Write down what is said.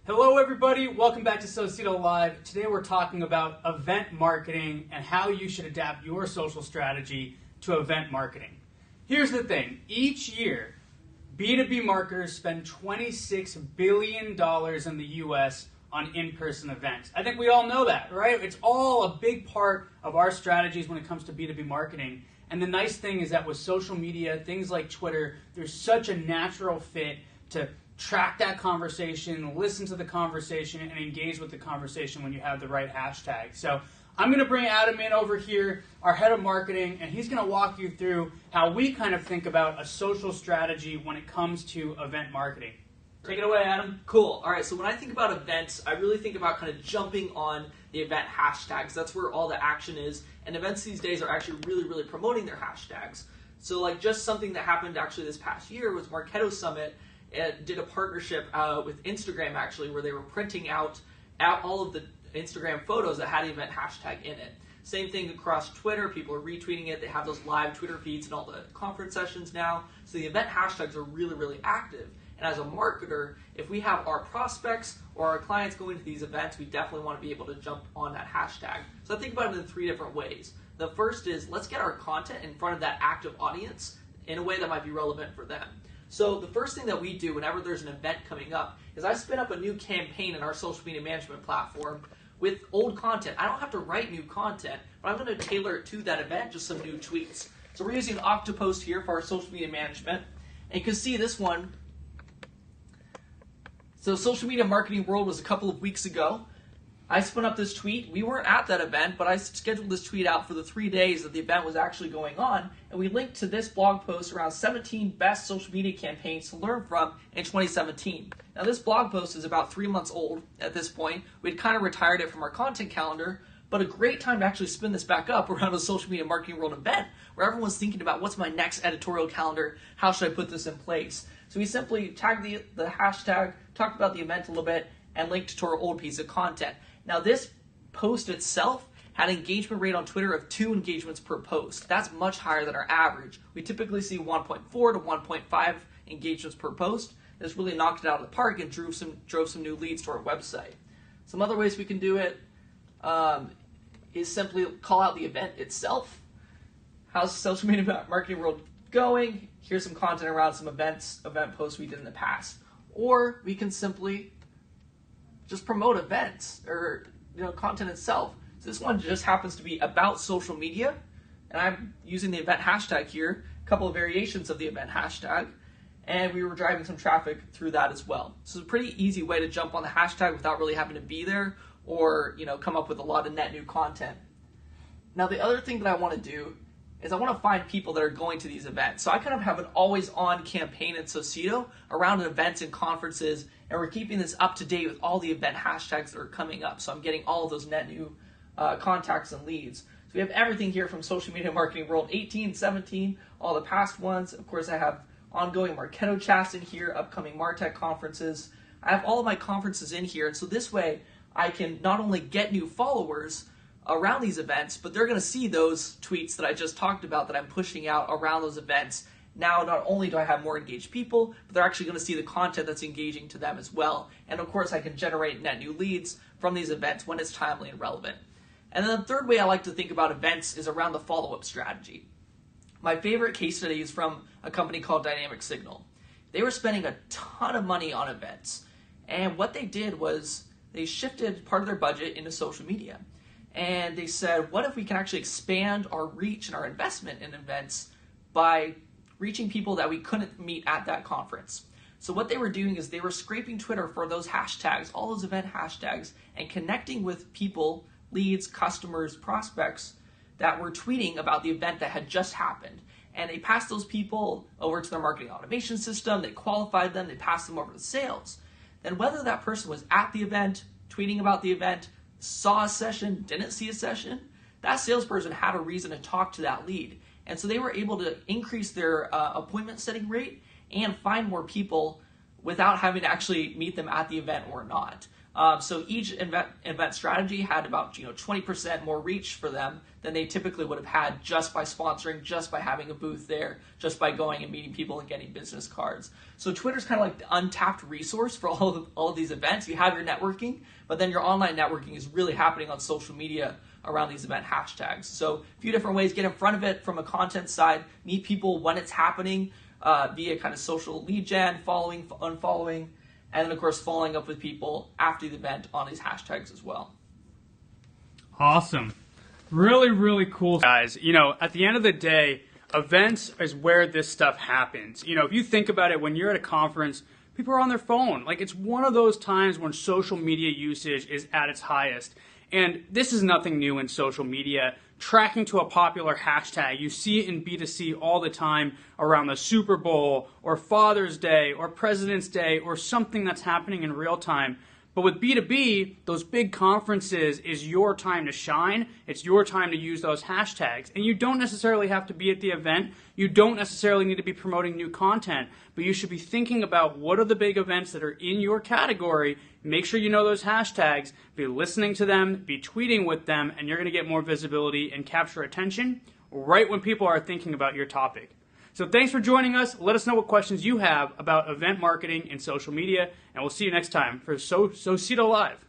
Hello everybody, welcome back to Socedo Live. Today we're talking about event marketing and how you should adapt your social strategy to event marketing. Here's the thing, each year B2B marketers spend $26 billion in the US on in-person events. I think we all know that, right? It's all a big part of our strategies when it comes to B2B marketing. And the nice thing is that with social media, things like Twitter, there's such a natural fit to track that conversation, listen to the conversation, and engage with the conversation when you have the right hashtag. So I'm going to bring Adam in over here, our head of marketing, and he's going to walk you through how we kind of think about a social strategy when it comes to event marketing. Take it away, Adam. Cool. All right, so when I think about events, I really think about kind of jumping on the event hashtags. That's where all the action is, and events these days are actually really promoting their hashtags. So like just something that happened actually this past year was Marketo Summit. It did a partnership with Instagram actually, where they were printing out all of the Instagram photos that had the event hashtag in it. Same thing across Twitter, people are retweeting it, they have those live Twitter feeds and all the conference sessions now. So the event hashtags are really active. And as a marketer, if we have our prospects or our clients going to these events, we definitely want to be able to jump on that hashtag. So I think about it in 3 different ways. The first is, let's get our content in front of that active audience in a way that might be relevant for them. So the first thing that we do whenever there's an event coming up is I spin up a new campaign in our social media management platform with old content. I don't have to write new content, but I'm going to tailor it to that event, just some new tweets. So we're using Octopost here for our social media management. And you can see this one. So Social Media Marketing World was a couple of weeks ago. I spun up this tweet. We weren't at that event, but I scheduled this tweet out for the 3 days that the event was actually going on, and we linked to this blog post around 17 best social media campaigns to learn from in 2017. Now this blog post is about 3 months old at this point. We'd kind of retired it from our content calendar, but a great time to actually spin this back up around a Social Media Marketing World event where everyone's thinking about what's my next editorial calendar, how should I put this in place? So we simply tagged the hashtag, talked about the event a little bit, and linked to our old piece of content. Now this post itself had an engagement rate on Twitter of 2 engagements per post. That's much higher than our average. We typically see 1.4 to 1.5 engagements per post. This really knocked it out of the park and drove some new leads to our website. Some other ways we can do it is simply call out the event itself. How's Social Media Marketing World going? Here's some content around some event posts we did in the past. Or we can simply just promote events or content itself. So this one just happens to be about social media, and I'm using the event hashtag here, a couple of variations of the event hashtag, and we were driving some traffic through that as well. So it's a pretty easy way to jump on the hashtag without really having to be there or come up with a lot of net new content. Now the other thing that I want to do is I want to find people that are going to these events. So I kind of have an always-on campaign in Socedo around events and conferences, and we're keeping this up to date with all the event hashtags that are coming up. So I'm getting all of those net new contacts and leads. So we have everything here from Social Media Marketing World 18, 17, all the past ones. Of course, I have ongoing Marketo chats in here, upcoming MarTech conferences. I have all of my conferences in here, and so this way I can not only get new followers around these events, but they're going to see those tweets that I just talked about that I'm pushing out around those events. Now, not only do I have more engaged people, but they're actually going to see the content that's engaging to them as well. And of course, I can generate net new leads from these events when it's timely and relevant. And then the third way I like to think about events is around the follow-up strategy. My favorite case study is from a company called Dynamic Signal. They were spending a ton of money on events. And what they did was they shifted part of their budget into social media. And they said, what if we can actually expand our reach and our investment in events by reaching people that we couldn't meet at that conference? So what they were doing is they were scraping Twitter for those hashtags, all those event hashtags, and connecting with people, leads, customers, prospects that were tweeting about the event that had just happened. And they passed those people over to their marketing automation system, they qualified them, they passed them over to sales. Then whether that person was at the event, tweeting about the event, saw a session, didn't see a session, that salesperson had a reason to talk to that lead. And so they were able to increase their appointment setting rate and find more people without having to actually meet them at the event or not. So each event strategy had about 20% more reach for them than they typically would have had just by sponsoring, just by having a booth there, just by going and meeting people and getting business cards. So Twitter's kind of like the untapped resource for all of these events. You have your networking, but then your online networking is really happening on social media around these event hashtags. So a few different ways, get in front of it from a content side, meet people when it's happening via kind of social lead gen, following, unfollowing, and then of course following up with people after the event on these hashtags as well. Awesome. Really, really cool. Guys, at the end of the day, events is where this stuff happens. If you think about it, when you're at a conference, people are on their phone. Like, it's one of those times when social media usage is at its highest. And this is nothing new in social media. Tracking to a popular hashtag, you see it in B2C all the time around the Super Bowl or Father's Day or President's Day or something that's happening in real time. But with B2B, those big conferences is your time to shine. It's your time to use those hashtags. And you don't necessarily have to be at the event. You don't necessarily need to be promoting new content. But you should be thinking about what are the big events that are in your category. Make sure you know those hashtags. Be listening to them. Be tweeting with them. And you're going to get more visibility and capture attention right when people are thinking about your topic. So thanks for joining us. Let us know what questions you have about event marketing and social media, and we'll see you next time for Socedo Live.